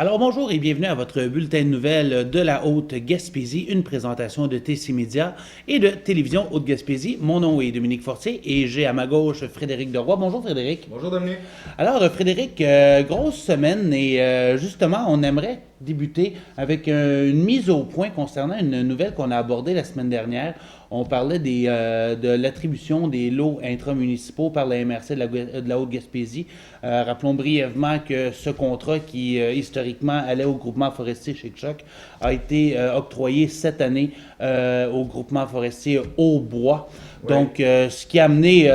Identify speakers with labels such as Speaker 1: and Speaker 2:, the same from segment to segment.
Speaker 1: Alors bonjour et bienvenue à votre bulletin de nouvelles de la Haute-Gaspésie, une présentation de TC Média et de Télévision Haute-Gaspésie. Mon nom est Dominique Fortier et j'ai à ma gauche Frédéric Deroy. Bonjour Frédéric.
Speaker 2: Bonjour Dominique.
Speaker 1: Alors Frédéric, grosse semaine et justement on aimerait débuter avec une mise au point concernant une nouvelle qu'on a abordée la semaine dernière. On parlait de l'attribution des lots intramunicipaux par la MRC de la Haute-Gaspésie. Rappelons brièvement que ce contrat qui, historiquement, allait au groupement forestier Chic-Choc a été octroyé cette année au groupement forestier Haut-Bois. Oui. Donc, ce qui a amené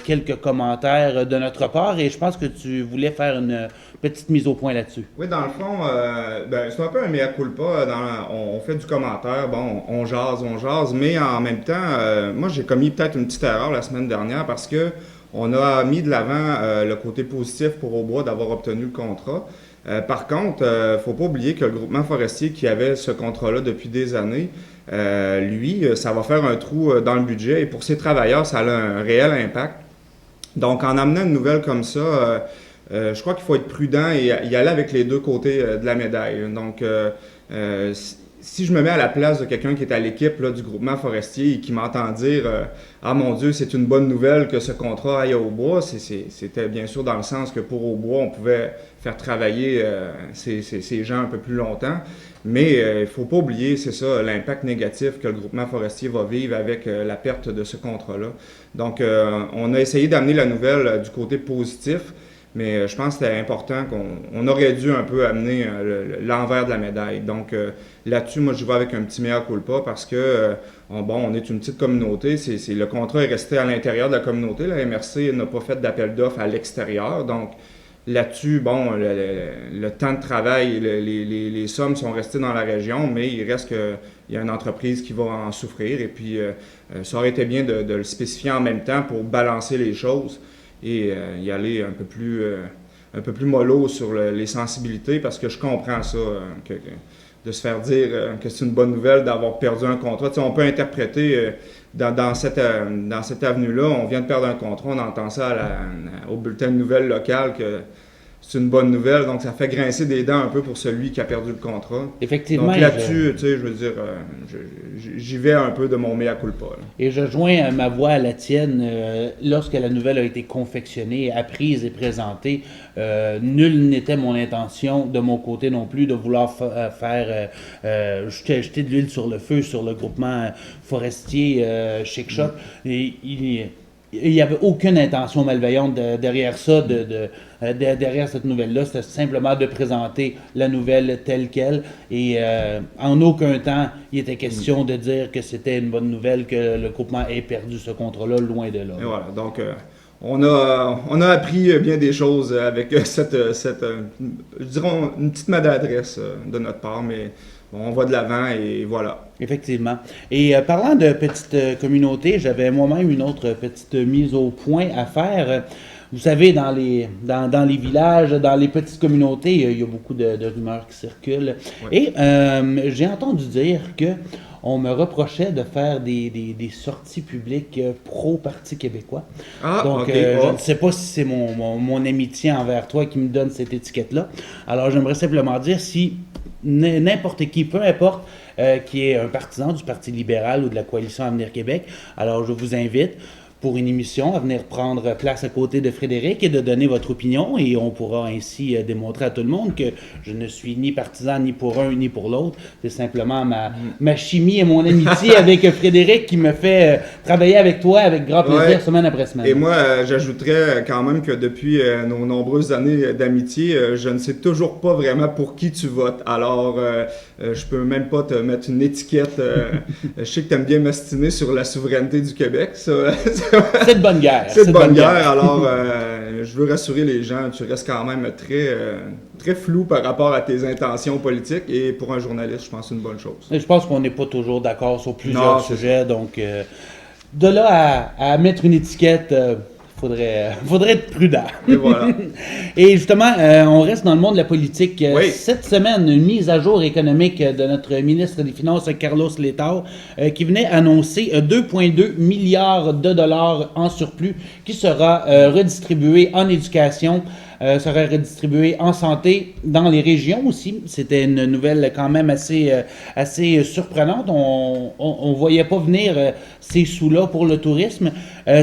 Speaker 1: quelques commentaires de notre part et je pense que tu voulais faire une petite mise au point là-dessus.
Speaker 2: Oui, dans le fond, c'est un peu un mea culpa. On fait du commentaire, bon, on jase, mais en même temps, moi j'ai commis peut-être une petite erreur la semaine dernière parce que on a mis de l'avant le côté positif pour Aubois d'avoir obtenu le contrat. Par contre, il ne faut pas oublier que le groupement forestier qui avait ce contrat-là depuis des années, lui, ça va faire un trou dans le budget et pour ses travailleurs, ça a un réel impact. Donc, en amenant une nouvelle comme ça, je crois qu'il faut être prudent et y aller avec les deux côtés de la médaille. Donc, si je me mets à la place de quelqu'un qui est à l'équipe du groupement forestier et qui m'entend dire « Ah mon Dieu, c'est une bonne nouvelle que ce contrat aille au bois », c'était bien sûr dans le sens que pour au bois, on pouvait faire travailler ces gens un peu plus longtemps. Mais il ne faut pas oublier, c'est ça, l'impact négatif que le groupement forestier va vivre avec la perte de ce contrat-là. Donc, on a essayé d'amener la nouvelle du côté positif. Mais je pense que c'était important qu'on aurait dû un peu amener l'envers de la médaille. Donc là-dessus, moi, je vais avec un petit mea culpa parce que, on est une petite communauté. Le contrat est resté à l'intérieur de la communauté. La MRC n'a pas fait d'appel d'offres à l'extérieur. Donc là-dessus, le temps de travail, les sommes sont restées dans la région, mais il reste qu'il y a une entreprise qui va en souffrir. Et puis, ça aurait été bien de le spécifier en même temps pour balancer les choses. Et y aller un peu plus mollo sur les sensibilités parce que je comprends ça, de se faire dire que c'est une bonne nouvelle d'avoir perdu un contrat. Tu sais, on peut interpréter dans cette avenue-là, on vient de perdre un contrat, on entend ça au bulletin de nouvelles local que c'est une bonne nouvelle, donc ça fait grincer des dents un peu pour celui qui a perdu le contrat.
Speaker 1: Effectivement.
Speaker 2: Donc là-dessus, tu sais, je veux dire, j'y vais un peu de mon mea culpa. Là.
Speaker 1: Et je joins ma voix à la tienne. Lorsque la nouvelle a été confectionnée, apprise et présentée, nul n'était mon intention, de mon côté non plus, de vouloir jeter de l'huile sur le feu sur le groupement forestier Chic-Choc. Il n'y avait aucune intention malveillante derrière ça, derrière cette nouvelle-là. C'était simplement de présenter la nouvelle telle qu'elle. Et en aucun temps, il était question de dire que c'était une bonne nouvelle que le groupement ait perdu ce contrat-là, loin de là.
Speaker 2: Et voilà, donc on a appris bien des choses avec je dirais, une petite maladresse de notre part, mais on va de l'avant et voilà.
Speaker 1: Effectivement. Et parlant de petite communauté, j'avais moi-même une autre petite mise au point à faire. Vous savez, dans les villages, dans les petites communautés, il y a beaucoup de rumeurs qui circulent. Oui. Et j'ai entendu dire que on me reprochait de faire des sorties publiques pro-Parti québécois. Ah, donc, okay. Je ne sais pas si c'est mon amitié envers toi qui me donne cette étiquette-là. Alors, j'aimerais simplement dire si n'importe qui, peu importe, qui est un partisan du Parti libéral ou de la Coalition Avenir Québec, alors je vous invite pour une émission à venir prendre place à côté de Frédéric et de donner votre opinion et on pourra ainsi démontrer à tout le monde que je ne suis ni partisan ni pour un ni pour l'autre. C'est simplement ma chimie et mon amitié avec Frédéric qui me fait travailler avec toi avec grand plaisir semaine après semaine.
Speaker 2: Et moi, j'ajouterais quand même que depuis nos nombreuses années d'amitié, je ne sais toujours pas vraiment pour qui tu votes. Alors, je peux même pas te mettre une étiquette. Je sais que tu aimes bien m'astiner sur la souveraineté du Québec.
Speaker 1: C'est de bonne guerre.
Speaker 2: C'est de bonne guerre. Alors, je veux rassurer les gens, tu restes quand même très flou par rapport à tes intentions politiques et pour un journaliste, je pense que c'est une bonne chose.
Speaker 1: Je pense qu'on n'est pas toujours d'accord sur plusieurs sujets, donc de là à mettre une étiquette... Faudrait être prudent.
Speaker 2: Et voilà.
Speaker 1: Et justement, on reste dans le monde de la politique. Oui. Cette semaine, une mise à jour économique de notre ministre des Finances, Carlos Letao, qui venait annoncer 2,2 milliards de dollars en surplus qui sera redistribué en éducation seraient redistribués en santé dans les régions aussi. C'était une nouvelle quand même assez surprenante. On voyait pas venir ces sous-là pour le tourisme.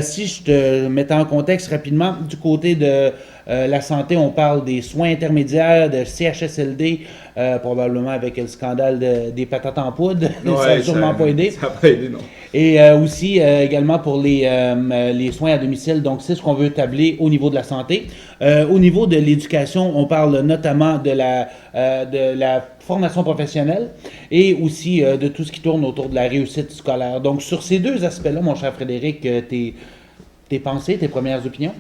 Speaker 1: Si je te mettais en contexte rapidement, du côté de la santé, on parle des soins intermédiaires, de CHSLD, probablement avec le scandale des patates en poudre. Ça n'a sûrement pas aidé.
Speaker 2: Ça n'a pas aidé, non.
Speaker 1: Et aussi également pour les soins à domicile. Donc, c'est ce qu'on veut tabler au niveau de la santé. Au niveau de l'éducation, on parle notamment de la formation professionnelle et aussi de tout ce qui tourne autour de la réussite scolaire. Donc, sur ces deux aspects-là, mon cher Frédéric, tes pensées, tes premières opinions?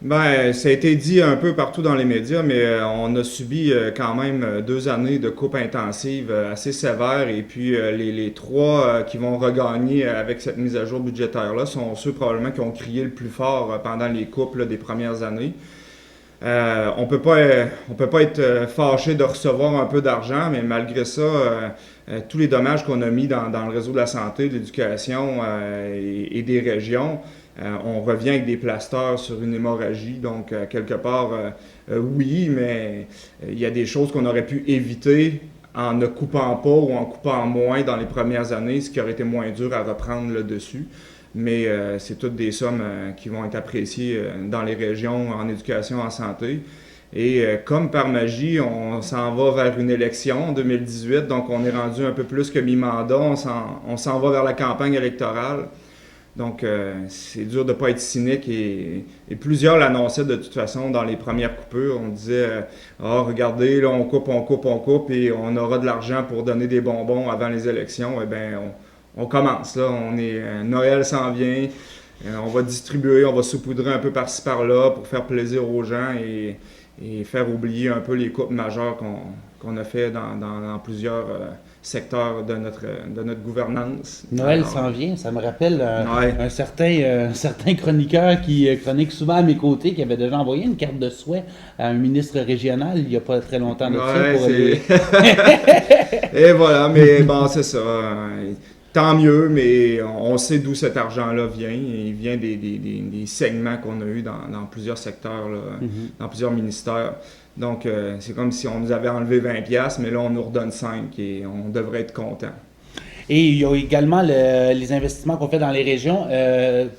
Speaker 2: Ben, ça a été dit un peu partout dans les médias, mais on a subi quand même 2 années de coupes intensives assez sévères. Et puis les trois qui vont regagner avec cette mise à jour budgétaire-là sont ceux probablement qui ont crié le plus fort pendant les coupes là, des premières années. On peut pas être fâché de recevoir un peu d'argent, mais malgré ça, tous les dommages qu'on a mis dans le réseau de la santé, de l'éducation et des régions, on revient avec des plasters sur une hémorragie. Donc, quelque part, oui, mais il y a des choses qu'on aurait pu éviter en ne coupant pas ou en coupant moins dans les premières années, ce qui aurait été moins dur à reprendre le dessus. Mais c'est toutes des sommes qui vont être appréciées dans les régions en éducation, en santé. Et comme par magie, on s'en va vers une élection en 2018, donc on est rendu un peu plus que mi-mandat, on s'en va vers la campagne électorale. Donc c'est dur de ne pas être cynique et plusieurs l'annonçaient de toute façon dans les premières coupures. On disait regardez, là on coupe et on aura de l'argent pour donner des bonbons avant les élections. Eh bien, on commence, là. Noël s'en vient. On va distribuer, on va saupoudrer un peu par-ci par-là pour faire plaisir aux gens et faire oublier un peu les coupes majeures qu'on a fait dans plusieurs secteurs de notre gouvernance.
Speaker 1: Noël s'en vient, ça me rappelle un certain chroniqueur qui chronique souvent à mes côtés, qui avait déjà envoyé une carte de souhait à un ministre régional il n'y a pas très longtemps de ça.
Speaker 2: Et voilà, mais bon, c'est ça. Tant mieux, mais on sait d'où cet argent-là vient. Il vient des segments qu'on a eus dans plusieurs secteurs, là, dans plusieurs ministères. Donc, c'est comme si on nous avait enlevé 20$, mais là, on nous redonne 5$ et on devrait être content.
Speaker 1: Et il y a également les investissements qu'on fait dans les régions,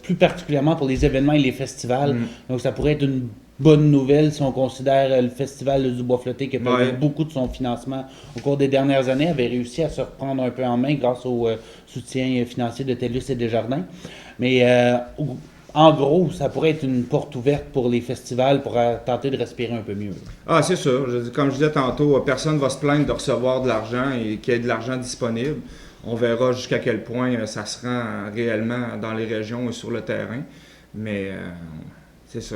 Speaker 1: plus particulièrement pour les événements et les festivals. Donc, ça pourrait être une bonne nouvelle si on considère le Festival du Bois Flotté qui a perdu beaucoup de son financement au cours des dernières années, avait réussi à se reprendre un peu en main grâce au soutien financier de TELUS et Desjardins. Mais en gros, ça pourrait être une porte ouverte pour les festivals pour tenter de respirer un peu mieux.
Speaker 2: Ah, c'est sûr. Comme je disais tantôt, personne ne va se plaindre de recevoir de l'argent et qu'il y ait de l'argent disponible. On verra jusqu'à quel point ça se rend réellement dans les régions et sur le terrain. Mais c'est ça.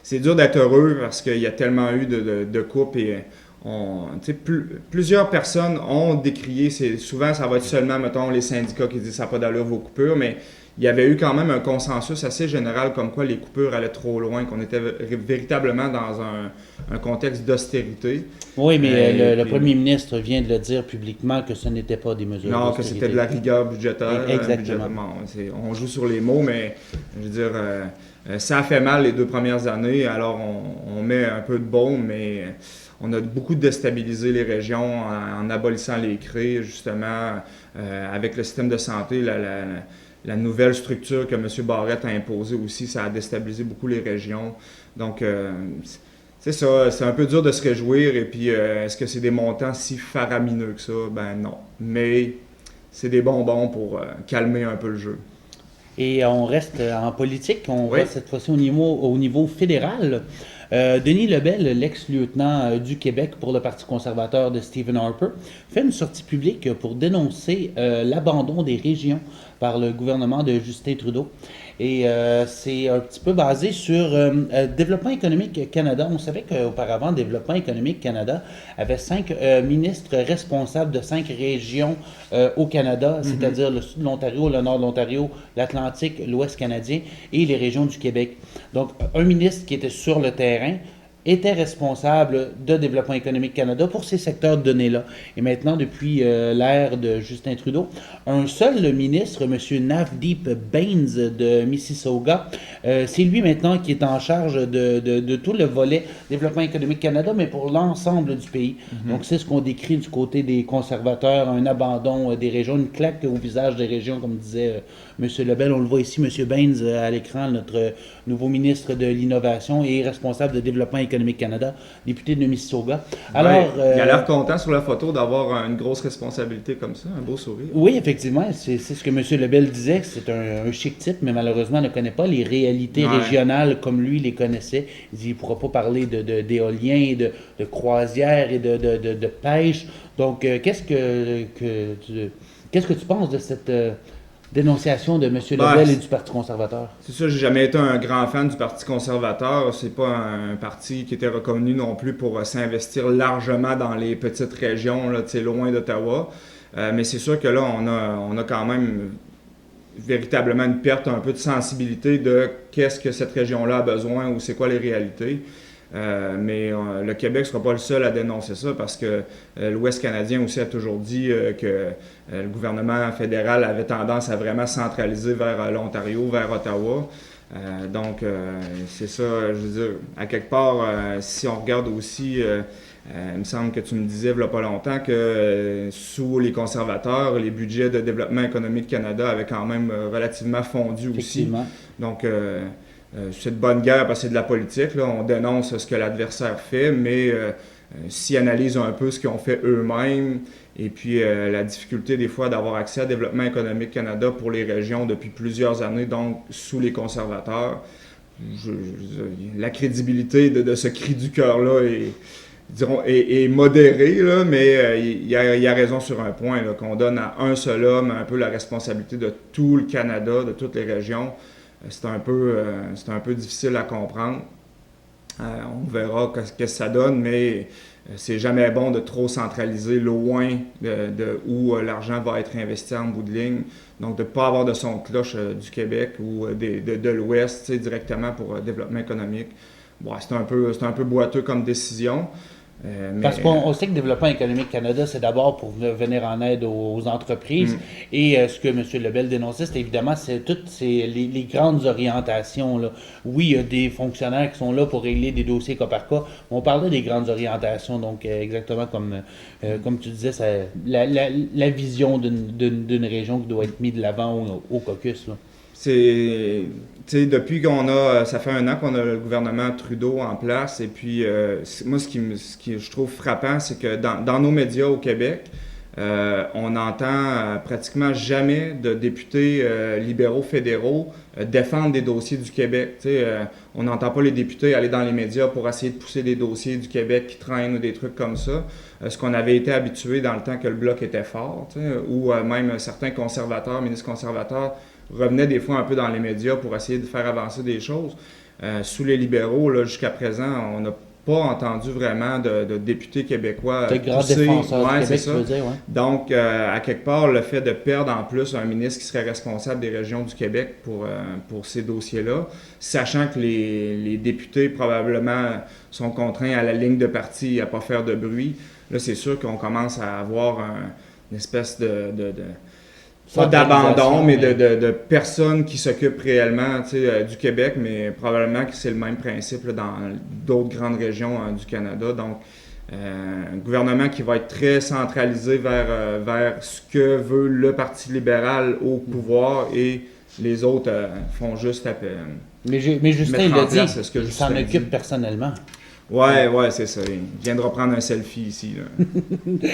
Speaker 2: C'est dur d'être heureux parce qu'il y a tellement eu de coupes et plusieurs personnes ont décrié. Souvent, ça va être seulement, mettons, les syndicats qui disent ça n'a pas d'allure vos coupures, mais il y avait eu quand même un consensus assez général comme quoi les coupures allaient trop loin, qu'on était véritablement dans un contexte d'austérité.
Speaker 1: Oui, mais le premier ministre vient de le dire publiquement que ce n'était pas des mesures d'austérité.
Speaker 2: Non, que c'était de la rigueur budgétaire.
Speaker 1: Exactement.
Speaker 2: On joue sur les mots, mais je veux dire, ça a fait mal les 2 premières années, alors on met un peu de baume, mais on a beaucoup déstabilisé les régions en abolissant les CRE, justement, avec le système de santé, la nouvelle structure que M. Barrette a imposée aussi, ça a déstabilisé beaucoup les régions. Donc, c'est ça, c'est un peu dur de se réjouir. Et puis, est-ce que c'est des montants si faramineux que ça? Ben non. Mais c'est des bonbons pour calmer un peu le jeu.
Speaker 1: Et on reste en politique. On va cette fois-ci au niveau fédéral. Denis Lebel, l'ex-lieutenant du Québec pour le Parti conservateur de Stephen Harper, fait une sortie publique pour dénoncer l'abandon des régions par le gouvernement de Justin Trudeau. Et c'est un petit peu basé sur Développement économique Canada. On savait qu'auparavant, Développement économique Canada avait 5 ministres responsables de 5 régions au Canada, c'est-à-dire le sud de l'Ontario, le nord de l'Ontario, l'Atlantique, l'Ouest canadien et les régions du Québec. Donc, un ministre qui était sur le terrain était responsable de Développement économique Canada pour ces secteurs donnés-là. Et maintenant, depuis l'ère de Justin Trudeau, un seul ministre, M. Navdeep Bains de Mississauga, c'est lui maintenant qui est en charge de tout le volet Développement économique Canada, mais pour l'ensemble du pays. Donc, c'est ce qu'on décrit du côté des conservateurs, un abandon des régions, une claque au visage des régions, comme disait M. Lebel. On le voit ici, M. Bains à l'écran, notre nouveau ministre de l'Innovation et responsable de Développement économique Canada, député de Mississauga.
Speaker 2: Alors, il a l'air content sur la photo d'avoir une grosse responsabilité comme ça, un beau sourire.
Speaker 1: Oui, effectivement, c'est ce que M. Lebel disait, c'est un chic type, mais malheureusement, il ne connaît pas les réalités régionales comme lui les connaissait. Il ne pourra pas parler d'éolien, de croisière et de pêche. Donc, qu'est-ce que tu penses de cette dénonciation de M. Lebel et du Parti conservateur?
Speaker 2: C'est ça, j'ai jamais été un grand fan du Parti conservateur. C'est pas un parti qui était reconnu non plus pour s'investir largement dans les petites régions, là, loin d'Ottawa. Mais c'est sûr que là, on a quand même véritablement une perte un peu de sensibilité de qu'est-ce que cette région-là a besoin ou c'est quoi les réalités. Mais le Québec ne sera pas le seul à dénoncer ça parce que l'Ouest canadien aussi a toujours dit que le gouvernement fédéral avait tendance à vraiment centraliser vers l'Ontario, vers Ottawa. Donc, c'est ça, je veux dire, à quelque part, si on regarde aussi, il me semble que tu me disais il n'y a pas longtemps que sous les conservateurs, les budgets de développement économique Canada avaient quand même relativement fondu aussi. Donc, c'est de bonne guerre parce que c'est de la politique. Là. On dénonce ce que l'adversaire fait, mais s'ils analysent un peu ce qu'ils ont fait eux-mêmes et puis la difficulté des fois d'avoir accès à Développement économique Canada pour les régions depuis plusieurs années, donc sous les conservateurs, la crédibilité de ce cri du cœur-là est modérée, là, mais il a raison sur un point, là, qu'on donne à un seul homme un peu la responsabilité de tout le Canada, de toutes les régions. C'est un peu difficile à comprendre. On verra ce que ça donne, mais c'est jamais bon de trop centraliser loin de où l'argent va être investi en bout de ligne. Donc, de ne pas avoir de son de cloche du Québec ou de l'Ouest directement pour développement économique. Bon, c'est un peu boiteux comme décision.
Speaker 1: Parce qu'on sait que Développement économique Canada, c'est d'abord pour venir en aide aux entreprises. Et ce que M. Lebel dénonçait, c'est évidemment toutes les grandes orientations. Là. Oui, il y a des fonctionnaires qui sont là pour régler des dossiers cas par cas. On parlait des grandes orientations, donc exactement comme tu disais, la vision d'une région qui doit être mise de l'avant au caucus. Là.
Speaker 2: Depuis ça fait 1 an qu'on a le gouvernement Trudeau en place, et puis moi, ce qui je trouve frappant, c'est que dans nos médias au Québec, on n'entend pratiquement jamais de députés libéraux fédéraux défendre des dossiers du Québec. On n'entend pas les députés aller dans les médias pour essayer de pousser des dossiers du Québec qui traînent ou des trucs comme ça. Ce qu'on avait été habitué dans le temps que le Bloc était fort, ou même certains conservateurs, ministres conservateurs, revenaient des fois un peu dans les médias pour essayer de faire avancer des choses. Sous les libéraux, là, jusqu'à présent, on n'a pas entendu vraiment de députés québécois
Speaker 1: pousser. Défenseur du Québec,
Speaker 2: ça.
Speaker 1: Dire, ouais.
Speaker 2: Donc, à quelque part, le fait de perdre en plus un ministre qui serait responsable des régions du Québec pour ces dossiers-là, sachant que les députés probablement sont contraints à la ligne de parti et à ne pas faire de bruit, là, c'est sûr qu'on commence à avoir une espèce pas d'abandon, mais de personnes qui s'occupent réellement du Québec, mais probablement que c'est le même principe là, dans d'autres grandes régions du Canada. Donc, un gouvernement qui va être très centralisé vers ce que veut le Parti libéral au pouvoir, et les autres font juste à peine.
Speaker 1: Mais Justin, il a dit qu'il s'en occupe personnellement.
Speaker 2: Ouais, c'est ça. Il viendra prendre un selfie ici. Là.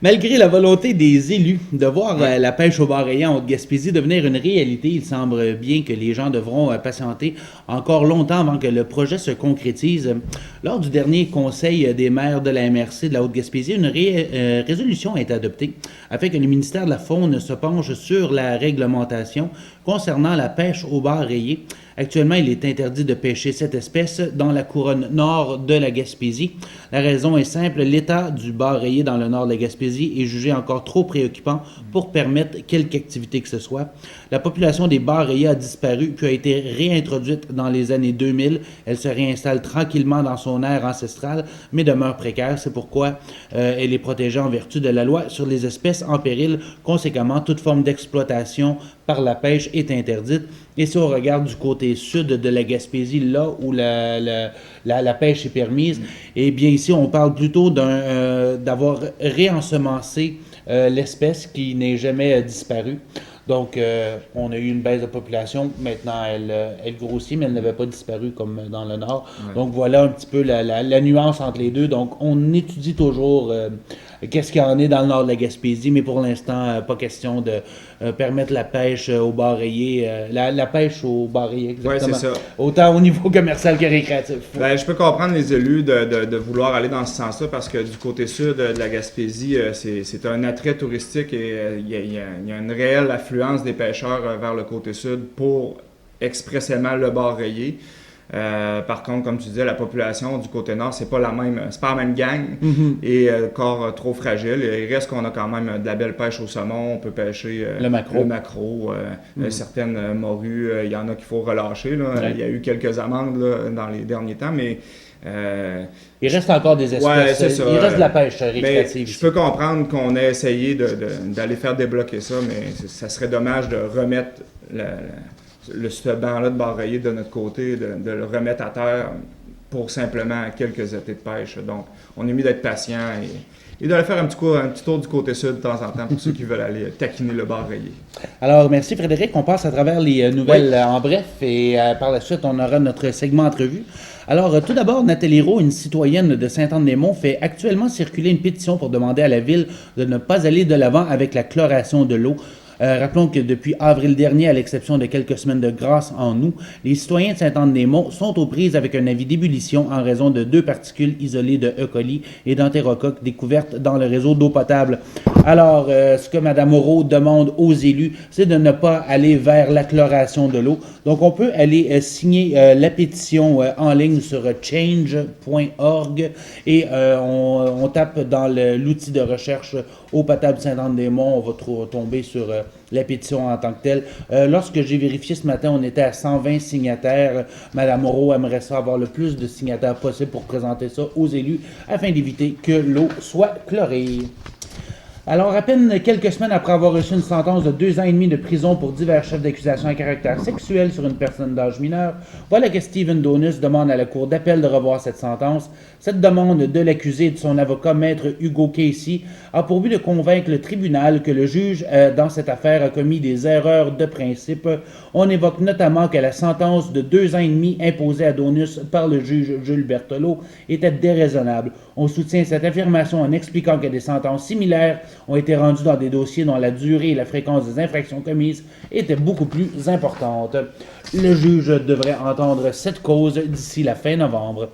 Speaker 1: Malgré la volonté des élus de voir la pêche au bar rayant en Haute-Gaspésie devenir une réalité, il semble bien que les gens devront patienter encore longtemps avant que le projet se concrétise. Lors du dernier conseil des maires de la MRC de la Haute-Gaspésie, une résolution a été adoptée afin que le ministère de la Faune se penche sur la réglementation concernant la pêche au bar rayé. Actuellement, il est interdit de pêcher cette espèce dans la couronne nord de la Gaspésie. La raison est simple, l'état du bar rayé dans le nord de la Gaspésie Gaspésie est jugé encore trop préoccupant pour permettre quelque activité que ce soit. La population des bar rayés a disparu puis a été réintroduite dans les années 2000. Elle se réinstalle tranquillement dans son aire ancestrale, mais demeure précaire. C'est pourquoi elle est protégée en vertu de la loi sur les espèces en péril. Conséquemment, toute forme d'exploitation par la pêche est interdite. Et si on regarde du côté sud de la Gaspésie, là où la pêche est permise, eh bien ici, on parle plutôt d'avoir réensemencé l'espèce qui n'est jamais disparue. Donc, on a eu une baisse de population. Maintenant, elle grossit, mais elle n'avait pas disparu comme dans le Nord. Ouais. Donc, voilà un petit peu la nuance entre les deux. Donc, on étudie toujours qu'est-ce qu'il y en est dans le Nord de la Gaspésie, mais pour l'instant, pas question de permettre la pêche au bar rayé. La pêche au bar rayé, exactement.
Speaker 2: Oui, c'est ça.
Speaker 1: Autant au niveau commercial que récréatif.
Speaker 2: Ben, je peux comprendre les élus de vouloir aller dans ce sens-là parce que du côté sud de la Gaspésie, c'est un attrait touristique et il y a une réelle affluence des pêcheurs vers le côté sud pour expressément le bar rayé. Par contre, comme tu disais, la population du côté nord, c'est pas la même gang et corps trop fragile. Il reste qu'on a quand même de la belle pêche au saumon, on peut pêcher le maquereau, certaines morues, il y en a qu'il faut relâcher. Là. Ouais. Il y a eu quelques amendes là, dans les derniers temps, mais
Speaker 1: il reste encore des espèces.
Speaker 2: Ouais,
Speaker 1: il reste de la pêche récréative.
Speaker 2: Je peux comprendre qu'on ait essayé d'aller faire débloquer ça, mais ça serait dommage de remettre ce banc-là de bar rayé de notre côté, de le remettre à terre pour simplement quelques étés de pêche. Donc, on est mieux d'être patient et d'aller faire un petit tour du côté sud de temps en temps pour ceux qui veulent aller taquiner le bar rayé.
Speaker 1: Alors, merci Frédéric. On passe à travers les nouvelles en bref et par la suite, on aura notre segment entrevue. Alors, tout d'abord, Nathalie Roux, une citoyenne de Sainte-Anne-des-Monts, fait actuellement circuler une pétition pour demander à la Ville de ne pas aller de l'avant avec la chloration de l'eau. Rappelons que depuis avril dernier, à l'exception de quelques semaines de grâce en août, les citoyens de Sainte-Anne-des-Monts sont aux prises avec un avis d'ébullition en raison de 2 particules isolées de E. coli et d'entérocoque découvertes dans le réseau d'eau potable. Alors, ce que Mme Moreau demande aux élus, c'est de ne pas aller vers la chloration de l'eau. Donc, on peut aller signer la pétition en ligne sur change.org et on tape dans l'outil de recherche eau potable Sainte-Anne-des-Monts. On va tomber sur la pétition en tant que telle. Lorsque j'ai vérifié ce matin, on était à 120 signataires. Mme Moreau aimerait ça avoir le plus de signataires possible pour présenter ça aux élus afin d'éviter que l'eau soit chlorée. Alors, à peine quelques semaines après avoir reçu une sentence de 2 ans et demi de prison pour divers chefs d'accusation à caractère sexuel sur une personne d'âge mineur, voilà que Stephen Donus demande à la Cour d'appel de revoir cette sentence. Cette demande de l'accusé et de son avocat, maître Hugo Casey, a pour but de convaincre le tribunal que le juge dans cette affaire a commis des erreurs de principe. On évoque notamment que la sentence de 2 ans et demi imposée à Donus par le juge Jules Berthelot était déraisonnable. On soutient cette affirmation en expliquant que des sentences similaires ont été rendues dans des dossiers dont la durée et la fréquence des infractions commises étaient beaucoup plus importantes. Le juge devrait entendre cette cause d'ici la fin novembre.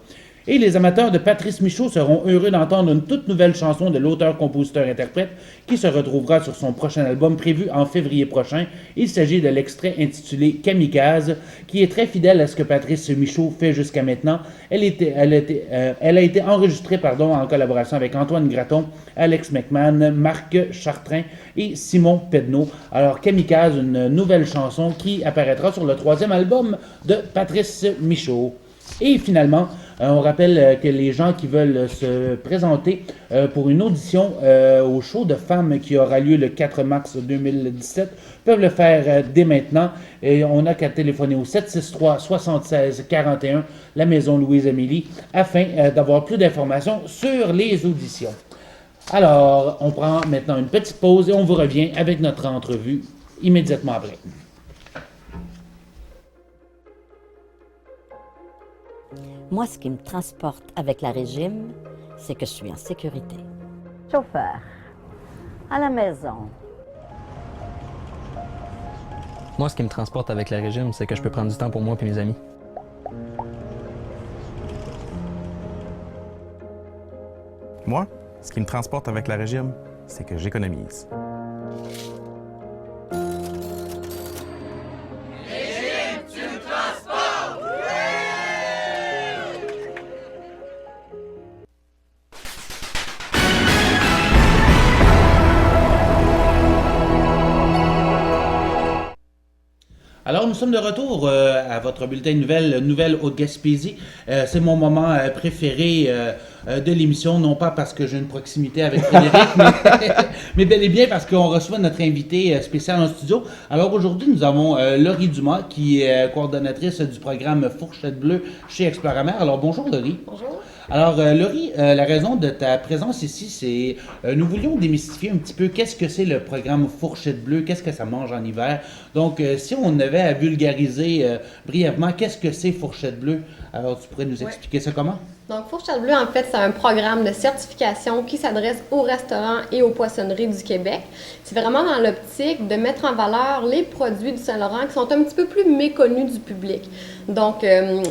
Speaker 1: Et les amateurs de Patrice Michaud seront heureux d'entendre une toute nouvelle chanson de l'auteur-compositeur-interprète qui se retrouvera sur son prochain album prévu en février prochain. Il s'agit de l'extrait intitulé « Kamikaze » qui est très fidèle à ce que Patrice Michaud fait jusqu'à maintenant. Elle a été enregistrée en collaboration avec Antoine Graton, Alex McMahon, Marc Chartrain et Simon Pedneau. Alors Kamikaze, une nouvelle chanson qui apparaîtra sur le 3e album de Patrice Michaud. Et finalement, on rappelle que les gens qui veulent se présenter pour une audition au show de femmes qui aura lieu le 4 mars 2017 peuvent le faire dès maintenant. Et on n'a qu'à téléphoner au 763-76-41, la maison Louise-Amélie, afin d'avoir plus d'informations sur les auditions. Alors, on prend maintenant une petite pause et on vous revient avec notre entrevue immédiatement après.
Speaker 3: Moi, ce qui me transporte avec la régime, c'est que je suis en sécurité.
Speaker 4: Chauffeur, à la maison.
Speaker 5: Moi, ce qui me transporte avec la régime, c'est que je peux prendre du temps pour moi et mes amis.
Speaker 6: Moi, ce qui me transporte avec la régime, c'est que j'économise.
Speaker 1: Alors, nous sommes de retour à votre bulletin de nouvelles Haute-Gaspésie. C'est mon moment préféré de l'émission, non pas parce que j'ai une proximité avec Frédéric, mais bel et bien parce qu'on reçoit notre invité spécial en studio. Alors, aujourd'hui, nous avons Laurie Dumas, qui est coordonnatrice du programme Fourchette Bleue chez Exploramer. Alors, bonjour Laurie.
Speaker 7: Bonjour.
Speaker 1: Alors, Laurie, la raison de ta présence ici, c'est nous voulions démystifier un petit peu qu'est-ce que c'est le programme Fourchette Bleue, qu'est-ce que ça mange en hiver. Donc, si on avait à vulgariser brièvement, qu'est-ce que c'est Fourchette Bleue? Alors, tu pourrais nous expliquer ça comment?
Speaker 7: Donc, Fourchette Bleue, en fait, c'est un programme de certification qui s'adresse aux restaurants et aux poissonneries du Québec. C'est vraiment dans l'optique de mettre en valeur les produits du Saint-Laurent qui sont un petit peu plus méconnus du public. Donc,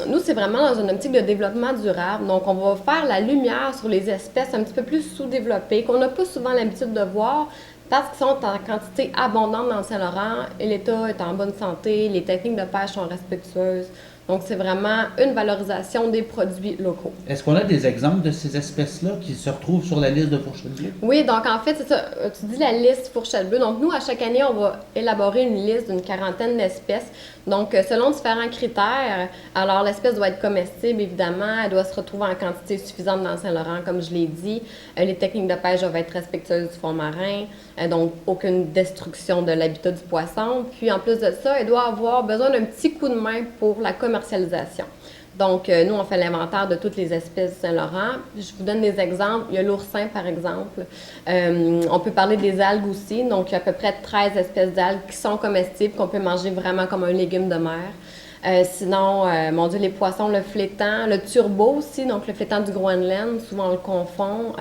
Speaker 7: nous, c'est vraiment dans une optique de développement durable. Donc, on va faire la lumière sur les espèces un petit peu plus sous-développées, qu'on n'a pas souvent l'habitude de voir, parce qu'ils sont en quantité abondante dans le Saint-Laurent et l'État est en bonne santé, les techniques de pêche sont respectueuses. Donc, c'est vraiment une valorisation des produits locaux.
Speaker 1: Est-ce qu'on a des exemples de ces espèces-là qui se retrouvent sur la liste de Fourchette Bleue?
Speaker 7: Oui, donc en fait, c'est ça. Tu dis la liste Fourchette Bleue. Donc, nous, à chaque année, on va élaborer une liste d'une quarantaine d'espèces. Donc, selon différents critères, alors l'espèce doit être comestible, évidemment. Elle doit se retrouver en quantité suffisante dans le Saint-Laurent, comme je l'ai dit. Les techniques de pêche doivent être respectueuses du fond marin. Donc, aucune destruction de l'habitat du poisson. Puis, en plus de ça, elle doit avoir besoin d'un petit coup de main pour la commercialisation. Donc, nous, on fait l'inventaire de toutes les espèces du Saint-Laurent. Je vous donne des exemples. Il y a l'oursin, par exemple. On peut parler des algues aussi. Donc, il y a à peu près 13 espèces d'algues qui sont comestibles, qu'on peut manger vraiment comme un légume de mer. Sinon, mon Dieu, les poissons, le flétan, le turbo aussi, donc le flétan du Groenland, souvent on le confond.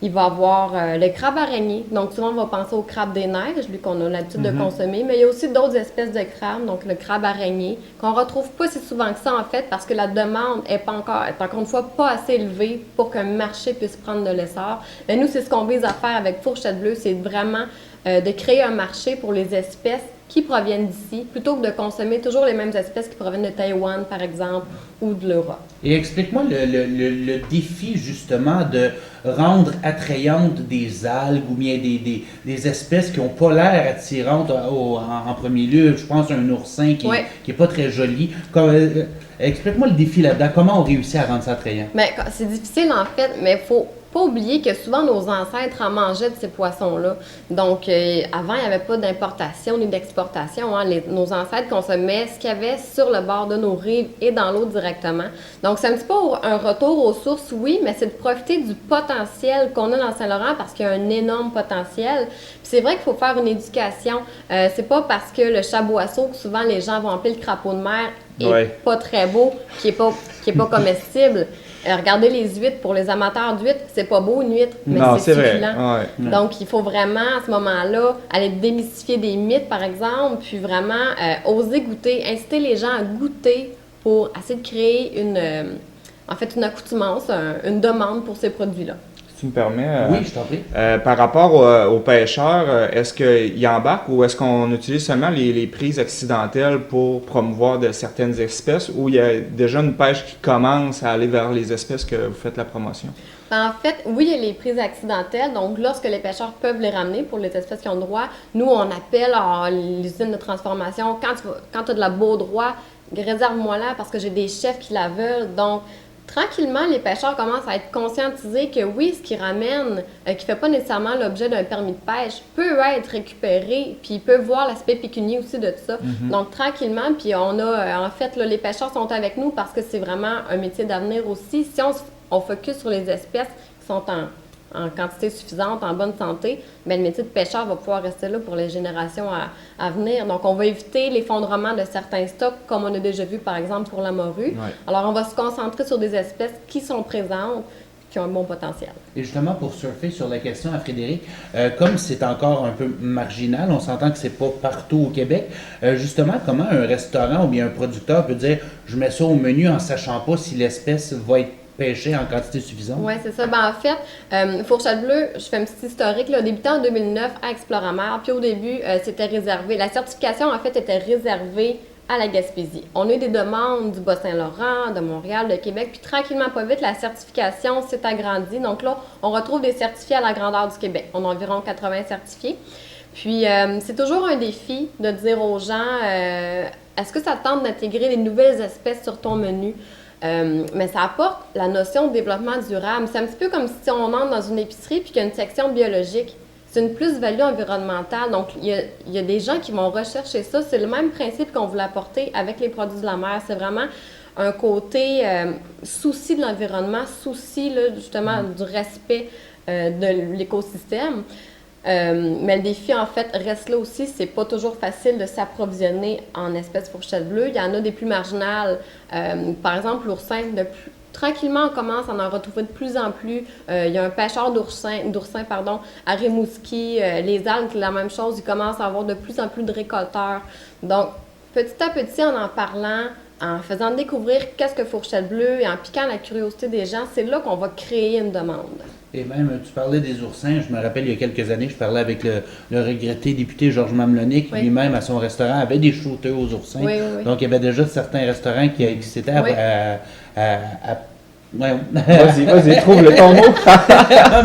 Speaker 7: Il va y avoir le crabe araignée. Donc, souvent, on va penser au crabe des neiges, lui qu'on a l'habitude de consommer. Mais il y a aussi d'autres espèces de crabes, donc le crabe araignée, qu'on ne retrouve pas si souvent que ça, en fait, parce que la demande est encore une fois pas assez élevée pour qu'un marché puisse prendre de l'essor. Mais nous, c'est ce qu'on vise à faire avec Fourchette Bleue, c'est vraiment de créer un marché pour les espèces qui proviennent d'ici, plutôt que de consommer toujours les mêmes espèces qui proviennent de Taïwan, par exemple, ou de l'Europe.
Speaker 1: Et explique-moi le défi, justement, de rendre attrayantes des algues ou bien des espèces qui n'ont pas l'air attirantes en premier lieu. Je pense à un oursin qui est pas très joli. Explique-moi le défi là-dedans. Comment on réussit à rendre ça attrayant?
Speaker 7: Bien, c'est difficile, en fait, mais il faut pas oublier que souvent nos ancêtres en mangeaient de ces poissons-là. Donc, avant, il n'y avait pas d'importation ni d'exportation. Hein. Nos ancêtres consommaient ce qu'il y avait sur le bord de nos rives et dans l'eau directement. Donc, c'est un petit peu un retour aux sources, oui, mais c'est de profiter du potentiel qu'on a dans le Saint-Laurent parce qu'il y a un énorme potentiel. Puis c'est vrai qu'il faut faire une éducation. C'est pas parce que le chaboisseau, que souvent les gens vont appeler le crapaud de mer, est pas très beau, qui est pas comestible. Regardez les huîtres, pour les amateurs d'huîtres, c'est pas beau une huître, mais c'est succulent. Donc, il faut vraiment, à ce moment-là, aller démystifier des mythes, par exemple, puis vraiment oser goûter, inciter les gens à goûter pour essayer de créer une accoutumance, une demande pour ces produits-là.
Speaker 2: Si tu me permets,
Speaker 1: oui, je t'en prie.
Speaker 2: Par rapport aux pêcheurs, est-ce qu'ils embarquent ou est-ce qu'on utilise seulement les prises accidentelles pour promouvoir de certaines espèces ou il y a déjà une pêche qui commence à aller vers les espèces que vous faitu la promotion?
Speaker 7: En fait, oui, il y a les prises accidentelles. Donc, lorsque les pêcheurs peuvent les ramener pour les espèces qui ont droit, nous, on appelle l'usine de transformation. Quand tu as de la Beaudroie, réserve-moi là parce que j'ai des chefs qui la veulent. Donc, tranquillement, les pêcheurs commencent à être conscientisés que oui, ce qu'ils ramènent, qui ne fait pas nécessairement l'objet d'un permis de pêche, peut être récupéré, puis ils peuvent voir l'aspect pécunier aussi de tout ça. Donc, tranquillement, puis on a, en fait, là, les pêcheurs sont avec nous parce que c'est vraiment un métier d'avenir aussi. Si on focus sur les espèces qui sont en quantité suffisante, en bonne santé, bien, le métier de pêcheur va pouvoir rester là pour les générations à venir. Donc, on va éviter l'effondrement de certains stocks, comme on a déjà vu, par exemple, pour la morue. Alors, on va se concentrer sur des espèces qui sont présentes, qui ont un bon potentiel.
Speaker 1: Et justement, pour surfer sur la question à Frédéric, comme c'est encore un peu marginal, on s'entend que c'est pas partout au Québec, justement, comment un restaurant ou bien un producteur peut dire « je mets ça au menu en sachant pas si l'espèce va être pêcher en quantité suffisante? »
Speaker 7: Oui, c'est ça. Ben, en fait, Fourchette Bleue, je fais un petit historique, là, débuté en 2009 à Exploramer. Puis au début, c'était réservé. La certification, en fait, était réservée à la Gaspésie. On a eu des demandes du Bas-Saint-Laurent, de Montréal, de Québec. Puis tranquillement, pas vite, la certification s'est agrandie. Donc là, on retrouve des certifiés à la grandeur du Québec. On a environ 80 certifiés. Puis, c'est toujours un défi de dire aux gens, est-ce que ça te tente d'intégrer des nouvelles espèces sur ton menu? Mais ça apporte la notion de développement durable. C'est un petit peu comme si on entre dans une épicerie puis qu'il y a une section biologique. C'est une plus-value environnementale. Donc, il y a des gens qui vont rechercher ça. C'est le même principe qu'on voulait apporter avec les produits de la mer. C'est vraiment un côté souci de l'environnement, souci là, justement du respect de l'écosystème. Mais le défi, en fait, reste là aussi. C'est pas toujours facile de s'approvisionner en espèces fourchettes bleues. Il y en a des plus marginales. Par exemple, l'oursin, tranquillement, on commence à en retrouver de plus en plus. Il y a un pêcheur d'oursins à Rimouski. Les algues, la même chose. Ils commencent à avoir de plus en plus de récolteurs. Donc, petit à petit, en parlant, en faisant découvrir qu'est-ce que fourchette bleue et en piquant la curiosité des gens, c'est là qu'on va créer une demande.
Speaker 1: Et même, tu parlais des oursins, je me rappelle il y a quelques années, je parlais avec le regretté député Georges Mamelonic, qui lui-même à son restaurant avait des shooters aux oursins.
Speaker 7: Oui, oui, oui.
Speaker 1: Donc il y avait déjà certains restaurants qui s'étaient
Speaker 2: Vas-y, trouve le ton mot.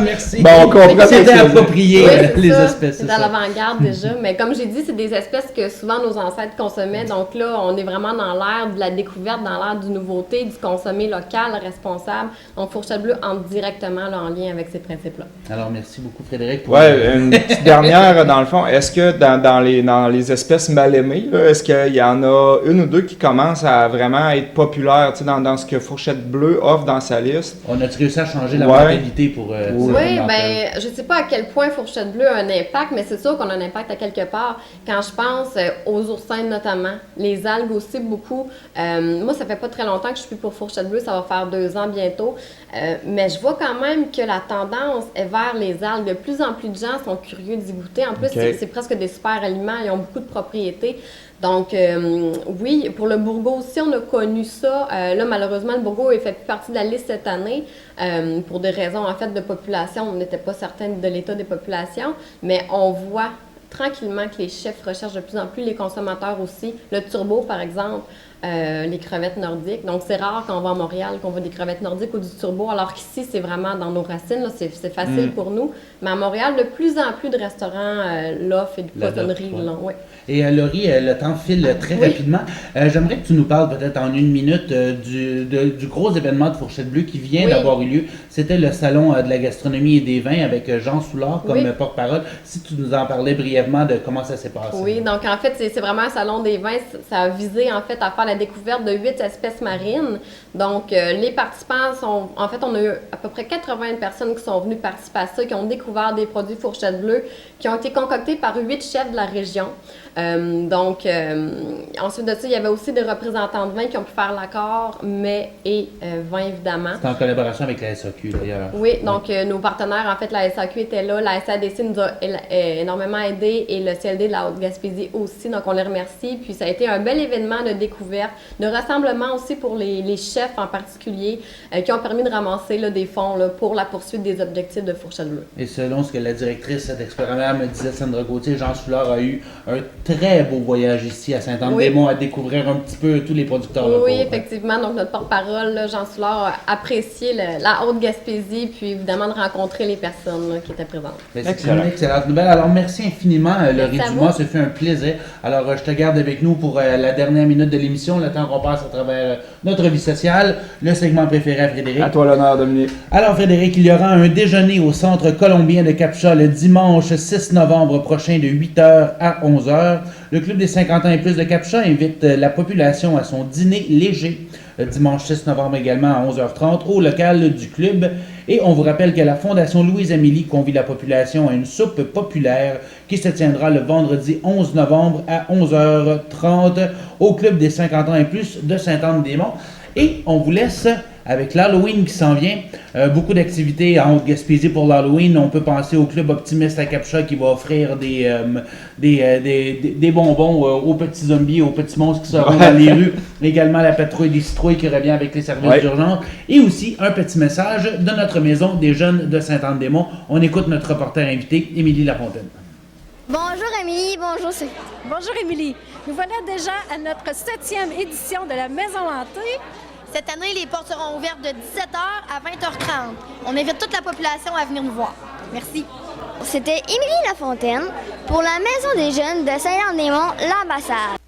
Speaker 1: Merci.
Speaker 2: Bon, on comprend.
Speaker 1: C'était approprié,
Speaker 7: Oui, c'est
Speaker 1: les
Speaker 7: ça.
Speaker 1: espèces.
Speaker 7: C'est à l'avant-garde déjà. Mais comme j'ai dit, c'est des espèces que souvent nos ancêtres consommaient. Donc là, on est vraiment dans l'ère de la découverte, dans l'ère du nouveauté, du consommer local, responsable. Donc Fourchette Bleue entre directement là, en lien avec ces principes-là.
Speaker 1: Alors merci beaucoup Frédéric.
Speaker 2: Ouais, une petite dernière dans le fond. Est-ce que dans les espèces mal aimées, là, est-ce qu'il y en a une ou deux qui commencent à vraiment être populaires, tu sais, dans ce que Fourchette Bleue offre dans sa liste?
Speaker 1: On a-tu réussi à changer la mentalité pour
Speaker 7: Oui, ben je sais pas à quel point Fourchette Bleue a un impact, mais c'est sûr qu'on a un impact à quelque part. Quand je pense aux oursins notamment, les algues aussi beaucoup. Moi, ça fait pas très longtemps que je suis pour Fourchette Bleue, ça va faire 2 ans bientôt. Mais je vois quand même que la tendance est vers les algues. De plus en plus de gens sont curieux d'y goûter. En plus, c'est presque des super aliments, ils ont beaucoup de propriétés. Donc, oui, pour le bourgeot aussi, on a connu ça. Là, malheureusement, le bourgeot ne fait plus partie de la liste cette année pour des raisons, en fait, de population. On n'était pas certain de l'état des populations, mais on voit tranquillement que les chefs recherchent de plus en plus, les consommateurs aussi. Le turbo, par exemple, les crevettes nordiques. Donc, c'est rare quand on va à Montréal qu'on voit des crevettes nordiques ou du turbo, alors qu'ici, c'est vraiment dans nos racines. Là, c'est facile pour nous. Mais à Montréal, de plus en plus de restaurants l'offrent et de poissonneries l'ont. Oui.
Speaker 1: Et Laurie, le temps file très rapidement. J'aimerais que tu nous parles peut-être en 1 minute du gros événement de Fourchette Bleue qui vient d'avoir eu lieu. C'était le salon de la gastronomie et des vins avec Jean Soulard comme porte-parole. Si tu nous en parlais brièvement de comment ça s'est passé.
Speaker 7: Oui, donc en fait, c'est vraiment un salon des vins. Ça a visé en fait à faire la découverte de 8 espèces marines. Donc, les participants sont... En fait, on a eu à peu près 80 personnes qui sont venues participer à ça, qui ont découvert des produits Fourchette Bleue, qui ont été concoctés par 8 chefs de la région. Ensuite de ça, il y avait aussi des représentants de vin qui ont pu faire l'accord, mets et vin, évidemment.
Speaker 1: C'est en collaboration avec la SAQ, d'ailleurs.
Speaker 7: Oui, donc nos partenaires, en fait, la SAQ était là, la SADC nous a énormément aidé et le CLD de la Haute-Gaspésie aussi, donc on les remercie. Puis ça a été un bel événement de découverte, de rassemblement aussi pour les chefs en particulier, qui ont permis de ramasser là, des fonds là, pour la poursuite des objectifs de Fourchette Bleue.
Speaker 1: Et selon ce que la directrice d'Expérimental me disait, Sandra Gauthier, Jean Soulard a eu un très beau voyage ici à Saint-Anne-des-Monts à découvrir un petit peu tous les producteurs locaux.
Speaker 7: Oui, effectivement. Donc, notre porte-parole, là, Jean Soulard, a apprécié la Haute-Gaspésie, puis évidemment de rencontrer les personnes là, qui étaient présentes.
Speaker 1: C'est une excellente nouvelle. Alors, merci infiniment, Laurie Dumas. Ça fait un plaisir. Alors, je te garde avec nous pour la dernière minute de l'émission, le temps qu'on passe à travers notre vie sociale, le segment préféré à Frédéric.
Speaker 2: À toi l'honneur, Dominique.
Speaker 1: Alors, Frédéric, il y aura un déjeuner au Centre colombien de Captcha le dimanche 6 novembre prochain de 8h à 11h. Le Club des 50 ans et plus de Captcha invite la population à son dîner léger, dimanche 6 novembre également à 11h30 au local du club. Et on vous rappelle que la Fondation Louise-Amélie convie la population à une soupe populaire qui se tiendra le vendredi 11 novembre à 11h30 au Club des 50 ans et plus de Sainte-Anne-des-Monts. Et on vous laisse avec l'Halloween qui s'en vient. Beaucoup d'activités en Haute-Gaspésie pour l'Halloween. On peut penser au Club Optimiste à Captcha qui va offrir des bonbons aux petits zombies, aux petits monstres qui seront dans les rues. Également la patrouille des citrouilles qui revient avec les services d'urgence. Et aussi un petit message de notre maison des jeunes de Sainte-Anne-des-Monts. On écoute notre reporter invité, Émilie Lafontaine.
Speaker 8: Bonjour Émilie, bonjour Sophie.
Speaker 9: Bonjour Émilie. Nous voilà déjà à notre 7e édition de la Maison Hantée.
Speaker 8: Cette année, les portes seront ouvertes de 17h à 20h30. On invite toute la population à venir nous voir. Merci. C'était Émilie Lafontaine pour la Maison des jeunes de Saint-Laurent-des-Monts, l'ambassade.